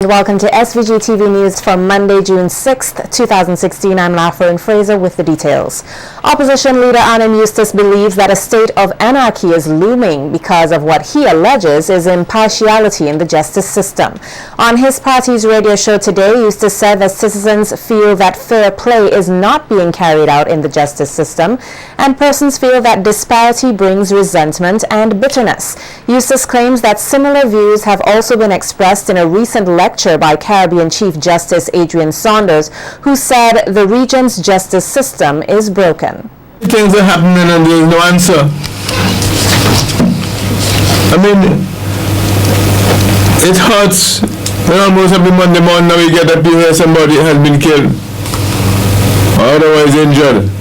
Welcome to SVG-TV News for Monday, June 6th, 2016. I'm Lafleur Fraser with the details. Opposition leader Annan Eustace believes that a state of anarchy is looming because of what he alleges is impartiality in the justice system. On his party's radio show today, Eustace said that citizens feel that fair play is not being carried out in the justice system, and persons feel that disparity brings resentment and bitterness. Eustace claims that similar views have also been expressed in a recent lecture by Caribbean Chief Justice Adrian Saunders, who said the region's justice system is broken. Things are happening and there is no answer. I mean, it hurts when almost every Monday morning we get up here somebody has been killed or otherwise injured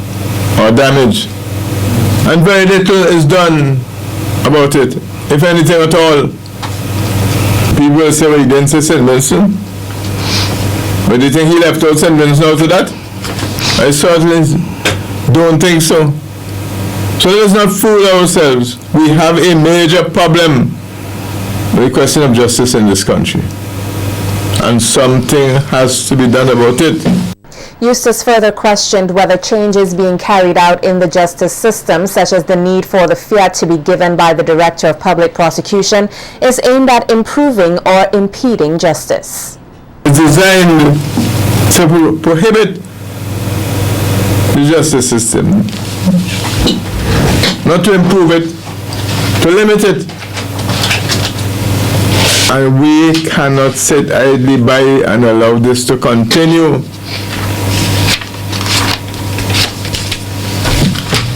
or damaged, and very little is done about it, if anything at all. People will say, well, he didn't say St. Vincent. But do you think he left out St. Vincent after that? I certainly don't think so. So let's not fool ourselves. We have a major problem with the question of justice in this country, and something has to be done about it. Eustace further questioned whether changes being carried out in the justice system, such as the need for the fiat to be given by the Director of Public Prosecution, is aimed at improving or impeding justice. It's designed to prohibit the justice system, not to improve it, to limit it. And we cannot sit idly by and allow this to continue.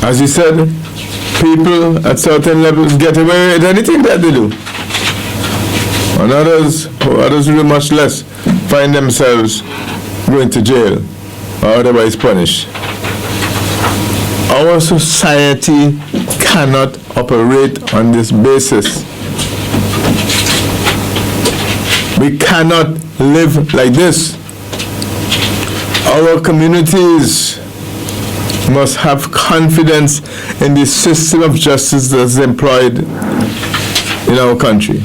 As he said, people at certain levels get away with anything that they do. And others who do much less find themselves going to jail or otherwise punished. Our society cannot operate on this basis. We cannot live like this. Our communities must have confidence in the system of justice that's employed in our country.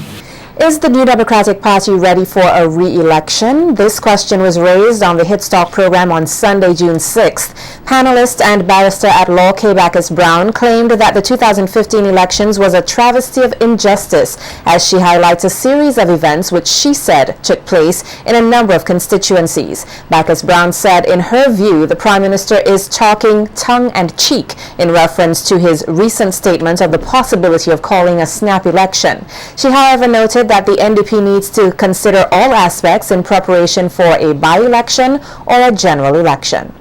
Is the New Democratic Party ready for a re-election? This question was raised on the Hit Talk program on Sunday, June 6th. Panelist and barrister at law K. Bacchus Brown claimed that the 2015 elections was a travesty of injustice, as she highlights a series of events which she said took place in a number of constituencies. Bacchus Brown said, in her view, the Prime Minister is talking tongue and cheek in reference to his recent statement of the possibility of calling a snap election. She, however, noted that the NDP needs to consider all aspects in preparation for a by-election or a general election.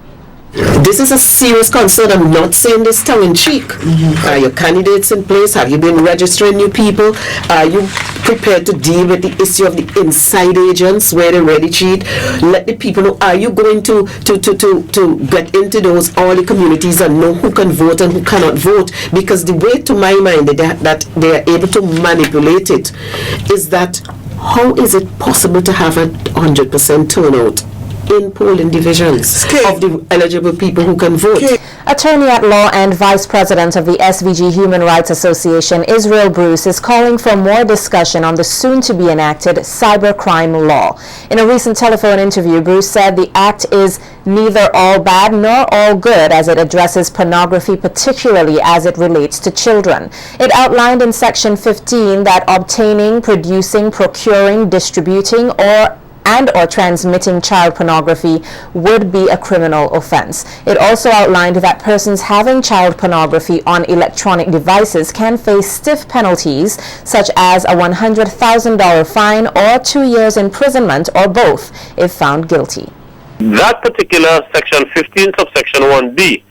This is a serious concern. I'm not saying this tongue-in-cheek. Are your candidates in place? Have you been registering new people? Are you prepared to deal with the issue of the inside agents where they really cheat? Let the people know. Are you going to get into those all the communities and know who can vote and who cannot vote? Because the way, to my mind, that they are able to manipulate it is that how is it possible to have a 100% turnout in polling divisions of the eligible people who can vote? Attorney at law and Vice President of the SVG Human Rights Association, Israel Bruce, is calling for more discussion on the soon-to-be enacted cybercrime law. In a recent telephone interview, Bruce said the act is neither all bad nor all good as it addresses pornography, particularly as it relates to children. It outlined in Section 15 that obtaining, producing, procuring, distributing, or transmitting child pornography would be a criminal offense. It also outlined that persons having child pornography on electronic devices can face stiff penalties, such as a $100,000 fine or 2 years imprisonment, or both, if found guilty. That particular Section 15, subsection 1B,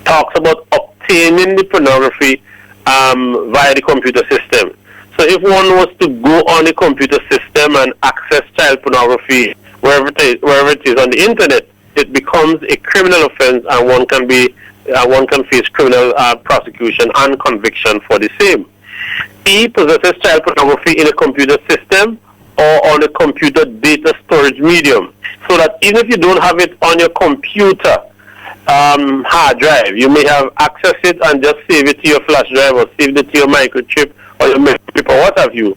talks about obtaining the pornography via the computer system. So if one was to go on the computer system and access child pornography wherever it is on the internet, it becomes a criminal offense, and one can face criminal prosecution and conviction for the same. He possesses child pornography in a computer system or on a computer data storage medium, so that even if you don't have it on your computer hard drive, you may have access it and just save it to your flash drive or save it to your microchip or your chip or what have you.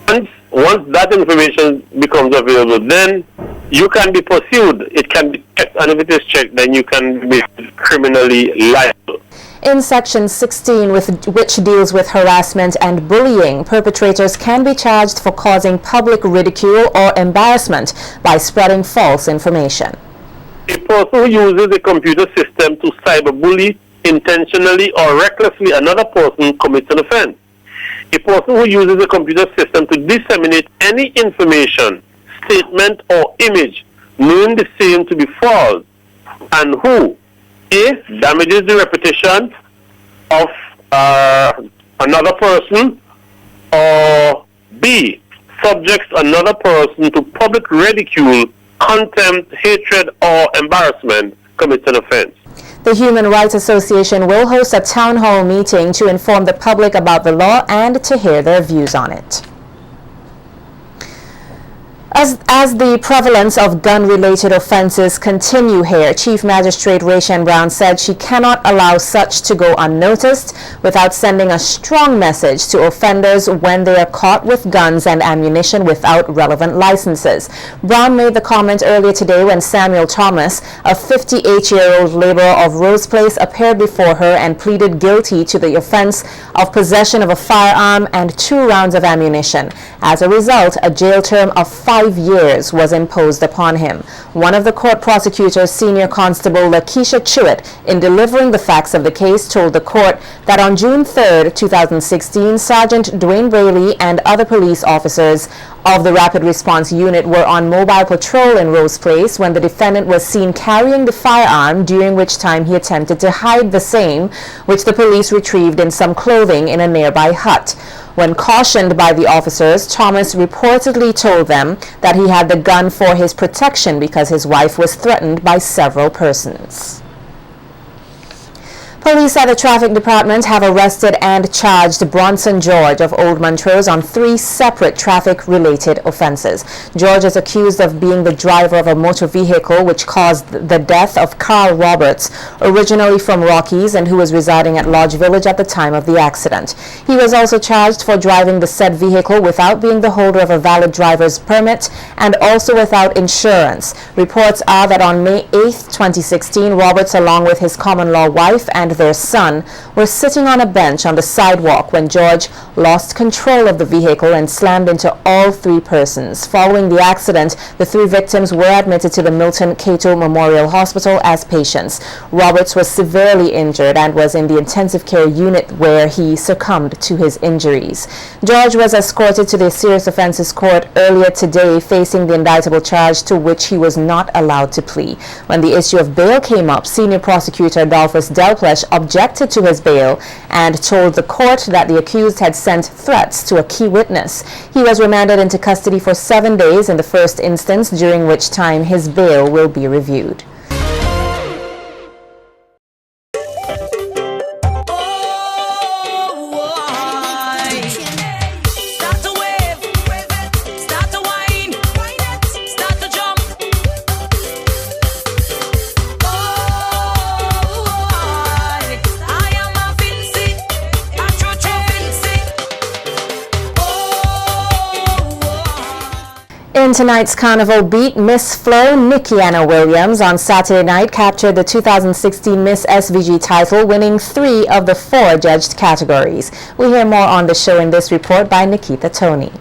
Once once that information becomes available, then you can be pursued. It can be checked, and if it is checked, then you can be criminally liable. In Section 16, which deals with harassment and bullying, perpetrators can be charged for causing public ridicule or embarrassment by spreading false information. A person who uses a computer system to cyberbully intentionally or recklessly another person commits an offense. A person who uses a computer system to disseminate any information, statement, or image knowing the same to be false, and who A, damages the reputation of another person, or B, subjects another person to public ridicule, contempt, hatred, or embarrassment, commits an offense. The Human Rights Association will host a town hall meeting to inform the public about the law and to hear their views on it. As the prevalence of gun-related offenses continue here, Chief Magistrate Rachel Brown said she cannot allow such to go unnoticed without sending a strong message to offenders when they are caught with guns and ammunition without relevant licenses. Brown made the comment earlier today when Samuel Thomas, a 58-year-old laborer of Rose Place, appeared before her and pleaded guilty to the offense of possession of a firearm and 2 rounds of ammunition. As a result, a jail term of 5 years was imposed upon him. One of the court prosecutors, Senior Constable Lakeisha Chewett, in delivering the facts of the case, told the court that on June 3, 2016, Sergeant Dwayne Braley and other police officers of the Rapid Response Unit were on mobile patrol in Rose Place when the defendant was seen carrying the firearm, during which time he attempted to hide the same, which the police retrieved in some clothing in a nearby hut. When cautioned by the officers, Thomas reportedly told them that he had the gun for his protection because his wife was threatened by several persons. Police at the Traffic Department have arrested and charged Bronson George of Old Montrose on 3 separate traffic-related offenses. George is accused of being the driver of a motor vehicle which caused the death of Carl Roberts, originally from Rockies and who was residing at Lodge Village at the time of the accident. He was also charged for driving the said vehicle without being the holder of a valid driver's permit and also without insurance. Reports are that on May 8, 2016, Roberts, along with his common-law wife and their son, were sitting on a bench on the sidewalk when George lost control of the vehicle and slammed into all 3 persons. Following the accident, the 3 victims were admitted to the Milton Cato Memorial Hospital as patients. Roberts was severely injured and was in the intensive care unit where he succumbed to his injuries. George was escorted to the Serious Offences Court earlier today, facing the indictable charge to which he was not allowed to plea. When the issue of bail came up, Senior Prosecutor Adolphus Delplesh objected to his bail and told the court that the accused had sent threats to a key witness. He was remanded into custody for 7 days in the first instance, during which time his bail will be reviewed. In tonight's Carnival beat, Miss Flo Nikki Anna Williams on Saturday night captured the 2016 Miss SVG title, winning 3 of the 4 judged categories. We hear more on the show in this report by Nikita Tony.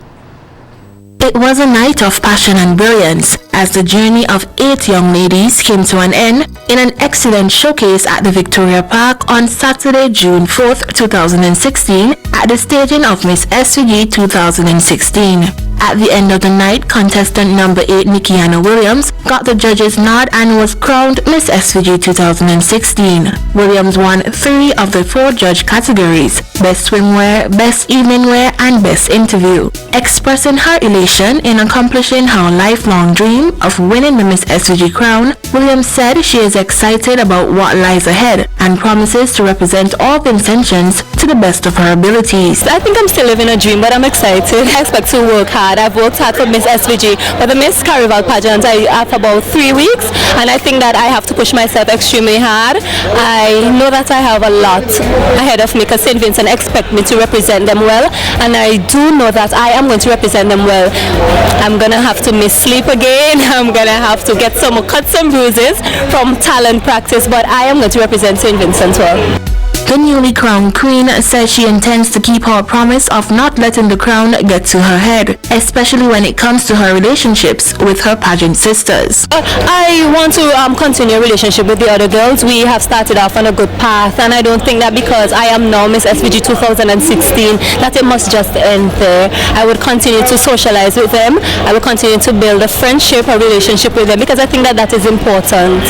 It was a night of passion and brilliance as the journey of 8 young ladies came to an end in an excellent showcase at the Victoria Park on Saturday, June 4th, 2016 at the staging of Miss SVG 2016. At the end of the night, contestant number 8 Nikki Anna Williams got the judges' nod and was crowned Miss SVG 2016. Williams won 3 of the 4 judge categories: Best Swimwear, Best Evening Wear, and Best Interview. Expressing her elation in accomplishing her lifelong dream of winning the Miss SVG crown, Williams said she is excited about what lies ahead and promises to represent all Vincentians to the best of her abilities. I think I'm still living a dream, but I'm excited. I expect to work hard hard. I've worked hard for Miss SVG, but the Miss Carnival pageant I have about 3 weeks, and I think that I have to push myself extremely hard. I know that I have a lot ahead of me because St. Vincent expect me to represent them well, and I do know that I am going to represent them well. I'm going to have to miss sleep again. I'm going to have to get some cuts and bruises from talent practice, but I am going to represent St. Vincent well. The newly crowned queen says she intends to keep her promise of not letting the crown get to her head, especially when it comes to her relationships with her pageant sisters. I want to continue a relationship with the other girls. We have started off on a good path, and I don't think that because I am now Miss SVG 2016 that it must just end there. I would continue to socialize with them. I will continue to build a friendship, a relationship with them, because I think that that is important.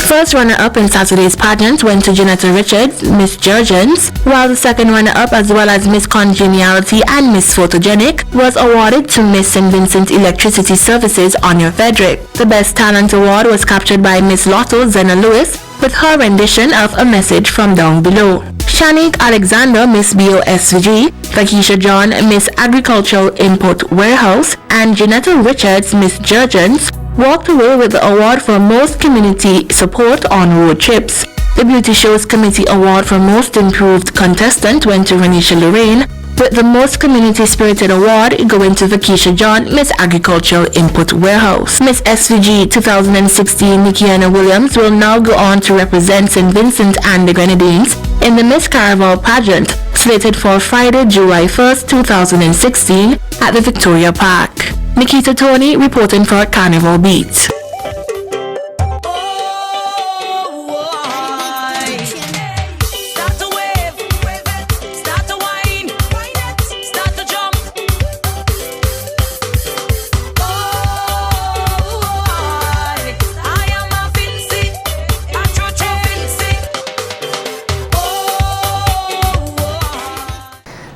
First runner-up in Saturday's pageant went to Janetta Richards, Miss Jurgens, while the second runner-up, as well as Miss Congeniality and Miss Photogenic, was awarded to Miss St. Vincent Electricity Services, Anya Frederick. The Best Talent Award was captured by Miss Lotto Zena Lewis with her rendition of A Message from Down Below. Shanique Alexander, Miss BOSVG, Takesha John, Miss Agricultural Import Warehouse, and Janetta Richards, Miss Jurgens, walked away with the award for Most Community Support on Road Trips. The Beauty Show's Committee Award for Most Improved Contestant went to Renisha Lorraine, with the Most Community Spirited Award going to Takesha John, Miss Agricultural Input Warehouse. Miss SVG 2016 Nikiana Williams will now go on to represent St. Vincent and the Grenadines in the Miss Carnival pageant, slated for Friday, July 1st, 2016 at the Victoria Park. Nikita Tony reporting for Carnival Beat.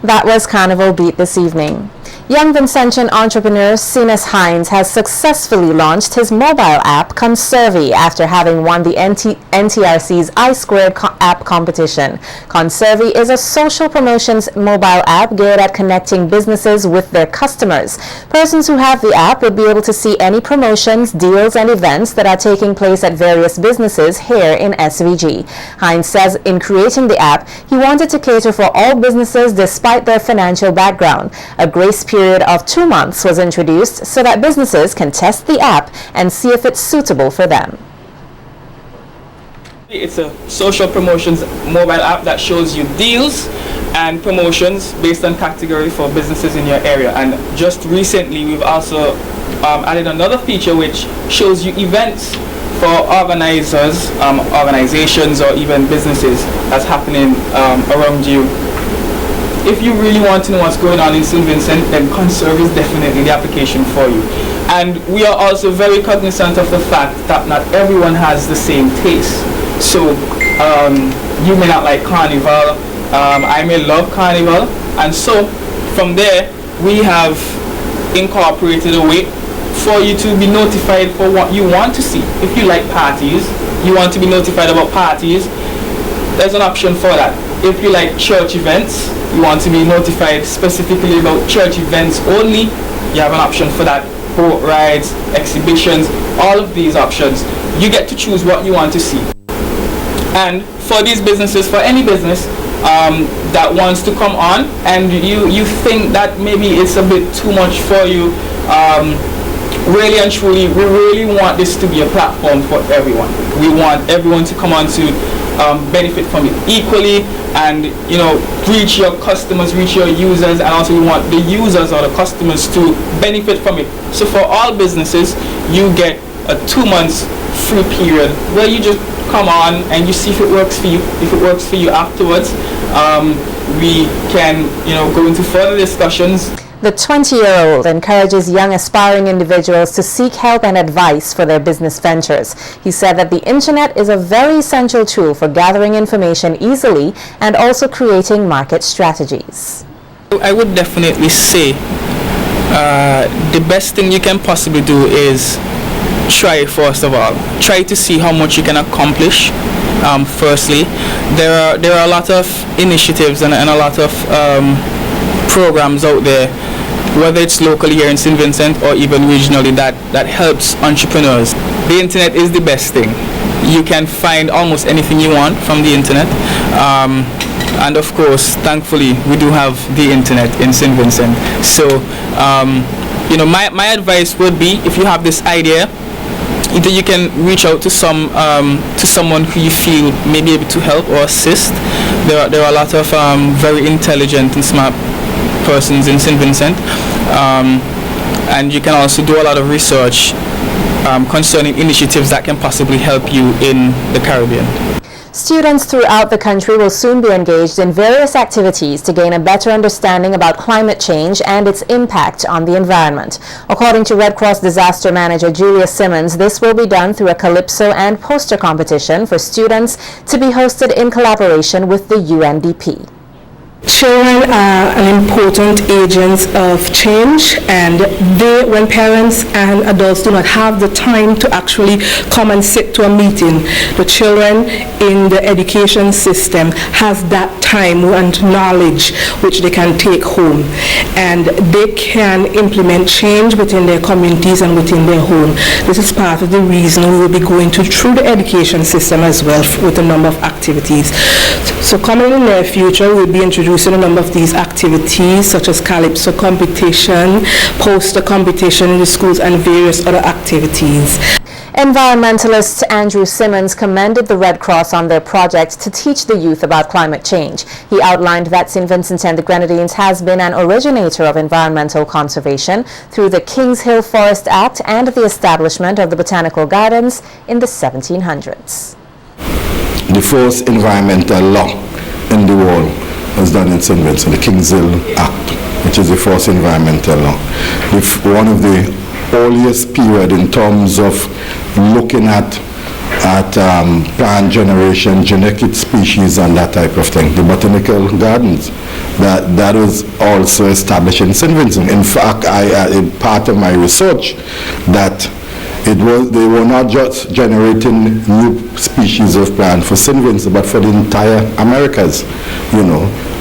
That was Carnival Beat this evening. Young Vincentian entrepreneur Sinus Hines has successfully launched his mobile app Conservi after having won the NTRC's I-Squared app competition. Conservi is a social promotions mobile app geared at connecting businesses with their customers. Persons who have the app will be able to see any promotions, deals, and events that are taking place at various businesses here in SVG. Hines says in creating the app, he wanted to cater for all businesses despite their financial background. A grace period of 2 months was introduced so that businesses can test the app and see if it's suitable for them. It's a social promotions mobile app that shows you deals and promotions based on category for businesses in your area. And just recently we've also added another feature which shows you events for organizers, organizations, or even businesses that's happening around you. If you really want to know what's going on in St. Vincent, then Conserve is definitely the application for you. And we are also very cognizant of the fact that not everyone has the same taste. So you may not like Carnival, I may love Carnival, and so from there we have incorporated a way for you to be notified for what you want to see. If you like parties, you want to be notified about parties, there's an option for that. If you like church events, you want to be notified specifically about church events only, you have an option for that. Boat rides, exhibitions, all of these options. You get to choose what you want to see. And for these businesses, for any business that wants to come on and you think that maybe it's a bit too much for you, really and truly, we really want this to be a platform for everyone. We want everyone to come on to benefit from it equally, and reach your customers, reach your users, and also we want the users or the customers to benefit from it. So for all businesses, you get a 2 months free period where you just come on and you see if it works for you. If it works for you afterwards, we can go into further discussions. The 20-year-old encourages young aspiring individuals to seek help and advice for their business ventures. He said that the internet is a very essential tool for gathering information easily and also creating market strategies. I would definitely say the best thing you can possibly do is try first of all. Try to see how much you can accomplish. Firstly, there are a lot of initiatives and a lot of programs out there whether it's locally here in St. Vincent or even regionally, that helps entrepreneurs. The internet is the best thing. You can find almost anything you want from the internet. And of course, thankfully, we do have the internet in St. Vincent. So, my advice would be, if you have this idea, either you can reach out to someone who you feel may be able to help or assist. There are a lot of very intelligent and smart persons in St. Vincent, and you can also do a lot of research concerning initiatives that can possibly help you in the Caribbean. Students throughout the country will soon be engaged in various activities to gain a better understanding about climate change and its impact on the environment. According to Red Cross disaster manager Julia Simmons, this will be done through a calypso and poster competition for students to be hosted in collaboration with the UNDP. Children are an important agent of change, and when parents and adults do not have the time to actually come and sit to a meeting, the children in the education system has that time and knowledge which they can take home, and they can implement change within their communities and within their home. This is part of the reason we will be going through the education system as well with a number of activities. So coming in the near future, we'll be introducing a number of these activities such as calypso competition, poster competition in the schools, and various other activities. Environmentalist Andrew Simmons commended the Red Cross on their project to teach the youth about climate change. He outlined that St. Vincent and the Grenadines has been an originator of environmental conservation through the Kings Hill Forest Act and the establishment of the Botanical Gardens in the 1700s. The first environmental law in the world was done in St. Vincent, the Kings Hill Act, which is the first environmental law. One of the earliest period in terms of looking at plant generation, genetic species, and that type of thing. The Botanical Gardens, that was also established in St. Vincent. In fact, part of my research that they were not just generating new species of plant for St. Vincent, but for the entire Americas,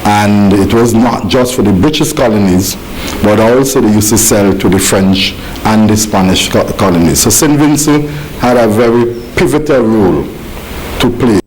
and it was not just for the British colonies, but also they used to sell to the French and the Spanish colonies. So St. Vincent had a very pivotal role to play.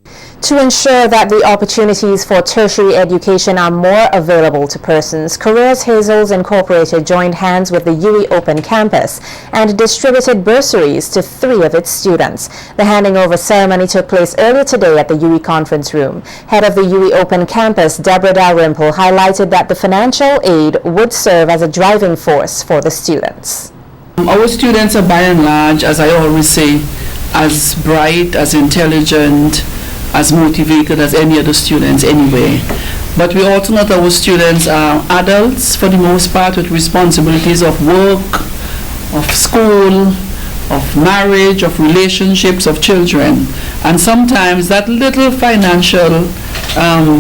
To ensure that the opportunities for tertiary education are more available to persons, Careers Hazels Incorporated joined hands with the UWI Open Campus and distributed bursaries to 3 of its students. The handing over ceremony took place earlier today at the UWI Conference Room. Head of the UWI Open Campus, Deborah Dalrymple, highlighted that the financial aid would serve as a driving force for the students. Our students are by and large, as I always say, as bright, as intelligent, as motivated as any other students anyway. But we also know that our students are adults for the most part with responsibilities of work, of school, of marriage, of relationships, of children. And sometimes that little financial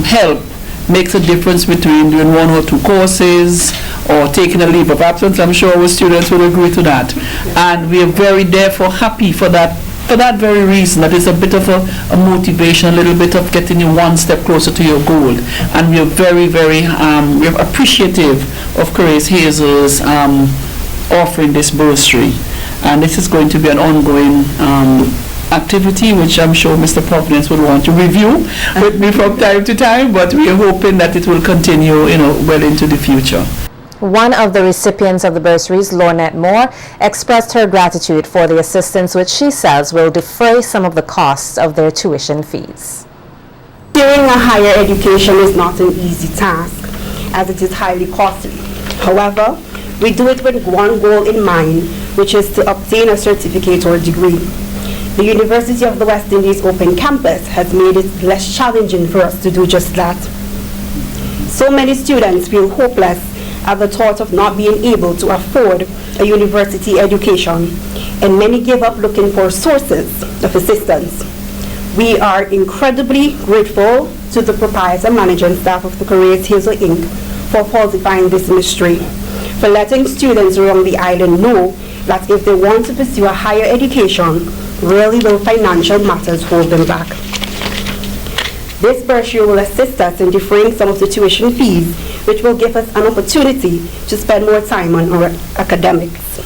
help makes a difference between doing 1 or 2 courses or taking a leave of absence. I'm sure our students will agree to that. And we are very therefore happy for that very reason, that is a bit of a motivation, a little bit of getting you one step closer to your goal. And we are very, very we're appreciative of Careers Hazels offering this bursary. And this is going to be an ongoing activity, which I'm sure Mr. Providence would want to review with me from time to time, but we are hoping that it will continue, well into the future. One of the recipients of the bursaries, Lornette Moore, expressed her gratitude for the assistance, which she says will defray some of the costs of their tuition fees. Pursuing a higher education is not an easy task, as it is highly costly. However, we do it with one goal in mind, which is to obtain a certificate or degree. The University of the West Indies Open Campus has made it less challenging for us to do just that. So many students feel hopeless at the thought of not being able to afford a university education, and many give up looking for sources of assistance. We are incredibly grateful to the proprietor, management staff of the Careers Hazel Inc. for falsifying this mystery, for letting students around the island know that if they want to pursue a higher education, rarely will financial matters hold them back. This brochure will assist us in deferring some of the tuition fees, which will give us an opportunity to spend more time on our academics.